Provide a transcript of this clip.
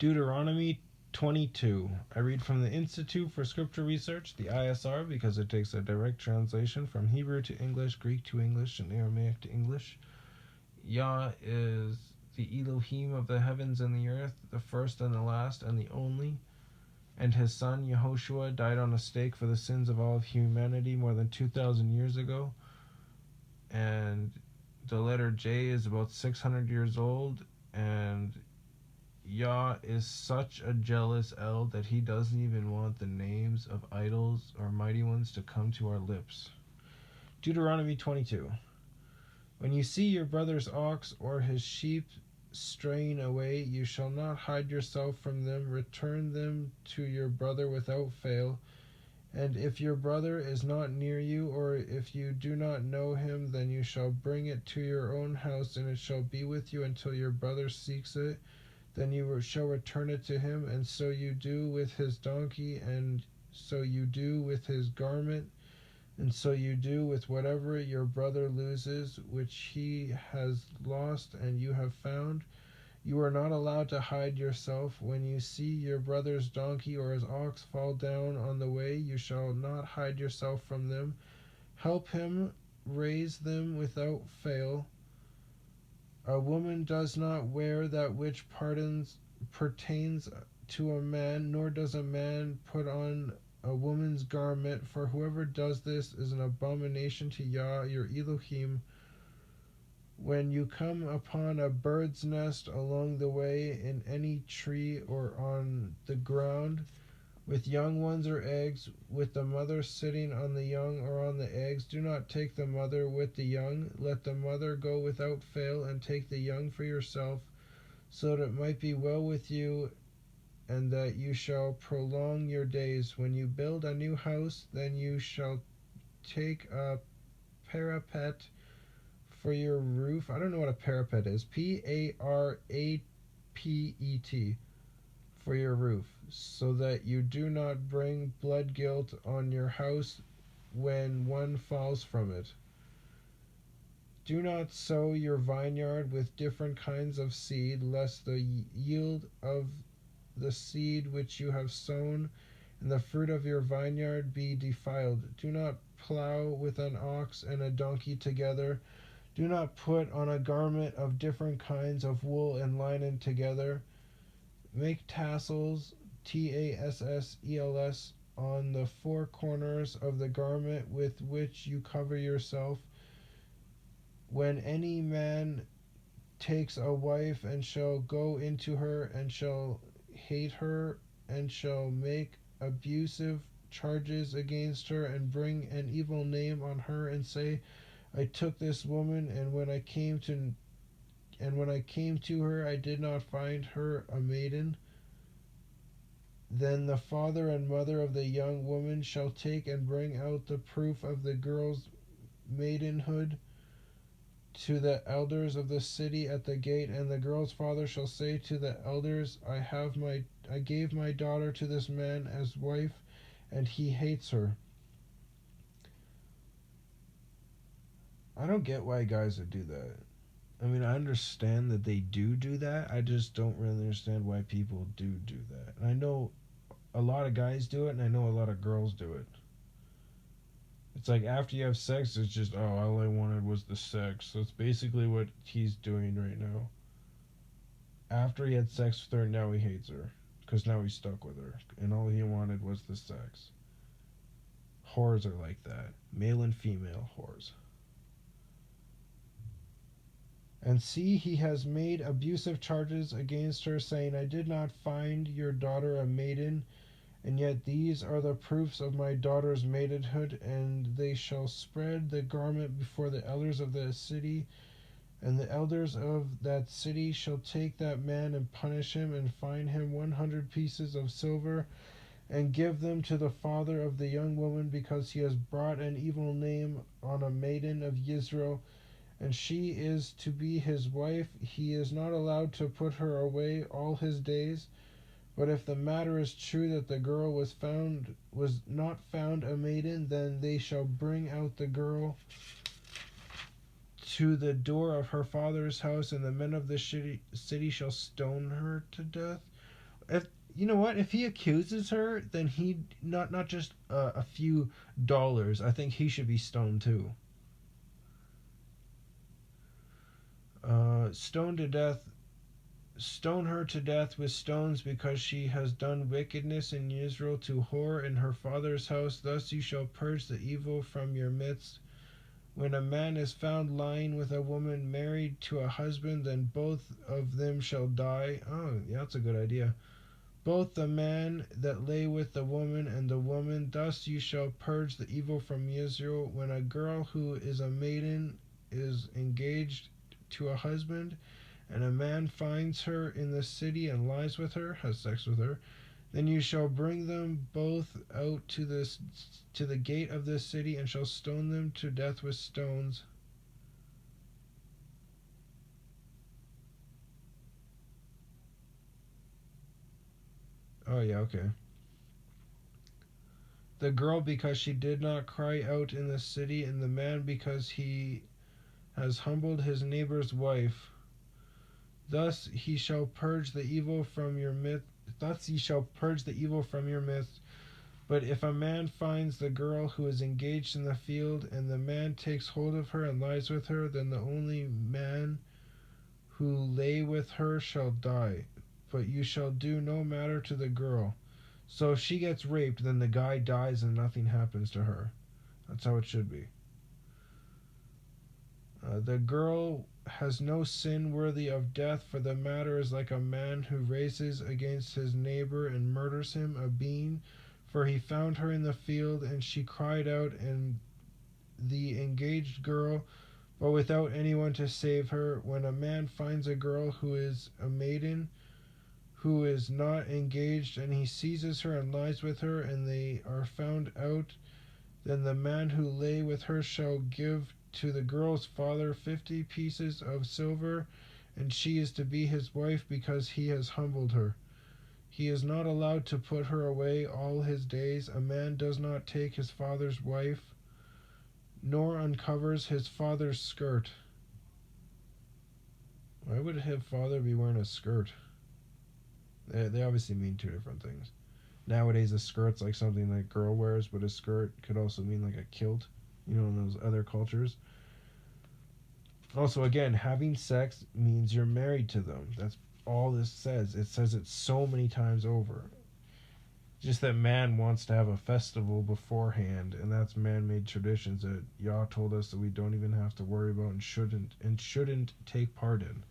Deuteronomy 22. I read from the Institute for Scripture Research, the ISR, because it takes a direct translation from Hebrew to English, Greek to English, and Aramaic to English. Yah is the Elohim of the heavens and the earth, the first and the last and the only. And his son, Yehoshua, died on a stake for the sins of all of humanity more than 2,000 years ago. And the letter J is about 600 years old, and Yah is such a jealous El that he doesn't even want the names of idols or mighty ones to come to our lips. Deuteronomy 22. When you see your brother's ox or his sheep straying away, you shall not hide yourself from them. Return them to your brother without fail. And if your brother is not near you, or if you do not know him, then you shall bring it to your own house, and it shall be with you until your brother seeks it. Then you shall return it to him, and so you do with his donkey, and so you do with his garment, and so you do with whatever your brother loses, which he has lost and you have found. You are not allowed to hide yourself. When you see your brother's donkey or his ox fall down on the way, you shall not hide yourself from them. Help him raise them without fail. A woman does not wear that which pertains to a man, nor does a man put on a woman's garment, for whoever does this is an abomination to Yah, your Elohim. When you come upon a bird's nest along the way, in any tree or on the ground, with young ones or eggs, with the mother sitting on the young or on the eggs, do not take the mother with the young. Let the mother go without fail, and take the young for yourself, so that it might be well with you, and that you shall prolong your days. When you build a new house, then you shall take a parapet for your roof. I don't know what a parapet is. Parapet for your roof, so that you do not bring blood guilt on your house when one falls from it. Do not sow your vineyard with different kinds of seed, lest the yield of the seed which you have sown and the fruit of your vineyard be defiled. Do not plow with an ox and a donkey together. Do not put on a garment of different kinds of wool and linen together. Make tassels, tassels, on the four corners of the garment with which you cover yourself. When any man takes a wife and shall go into her and shall hate her and shall make abusive charges against her and bring an evil name on her and say, I took this woman, and when I came to her I did not find her a maiden, then the father and mother of the young woman shall take and bring out the proof of the girl's maidenhood to the elders of the city at the gate, and the girl's father shall say to the elders, I gave my daughter to this man as wife, and he hates her. I don't get why guys would do that. I mean, I understand that they do that. I just don't really understand why people do that. And I know a lot of guys do it, and I know a lot of girls do it. It's like after you have sex, it's just, oh, all I wanted was the sex. So it's basically what he's doing right now. After he had sex with her, now he hates her. Because now he's stuck with her. And all he wanted was the sex. Whores are like that. Male and female whores. And see, he has made abusive charges against her, saying, I did not find your daughter a maiden, and yet these are the proofs of my daughter's maidenhood, and they shall spread the garment before the elders of the city, and the elders of that city shall take that man and punish him, and fine him 100 pieces of silver, and give them to the father of the young woman, because he has brought an evil name on a maiden of Israel, and she is to be his wife. He is not allowed to put her away all his days. But if the matter is true that the girl was not found a maiden, then they shall bring out the girl to the door of her father's house, and the men of the city shall stone her to death. if you know what, if he accuses her, then he not just a few dollars. I think he should be stoned too. Stoned to death. Stone her to death with stones, because she has done wickedness in Israel to whore in her father's house. Thus you shall purge the evil from your midst. When a man is found lying with a woman married to a husband, then both of them shall die. Oh, yeah, that's a good idea. Both the man that lay with the woman and the woman. Thus you shall purge the evil from Israel. When a girl who is a maiden is engaged to a husband, and a man finds her in the city and lies with her, has sex with her, then you shall bring them both out to the gate of this city, and shall stone them to death with stones. Oh yeah, okay. The girl because she did not cry out in the city, and the man because he has humbled his neighbor's wife. Thus he shall purge the evil from your midst. Thus ye shall purge the evil from your midst. But if a man finds the girl who is engaged in the field, and the man takes hold of her and lies with her, then the only man who lay with her shall die. But you shall do no matter to the girl. So if she gets raped, then the guy dies and nothing happens to her. That's how it should be. The girl has no sin worthy of death, for the matter is like a man who races against his neighbor and murders him, a being. For he found her in the field, and she cried out, and the engaged girl, but without anyone to save her. When a man finds a girl who is a maiden, who is not engaged, and he seizes her and lies with her, and they are found out, then the man who lay with her shall give to the girl's father 50 pieces of silver, and she is to be his wife, because he has humbled her. He is not allowed to put her away all his days. A man does not take his father's wife, nor uncovers his father's skirt. Why would his father be wearing a skirt? They obviously mean two different things. Nowadays, a skirt's like something that a girl wears, but a skirt could also mean like a kilt, in those other cultures. Also, again, having sex means you're married to them. That's all this says. It says it so many times over. Just that man wants to have a festival beforehand, and that's man-made traditions that Yah told us that we don't even have to worry about and shouldn't take part in.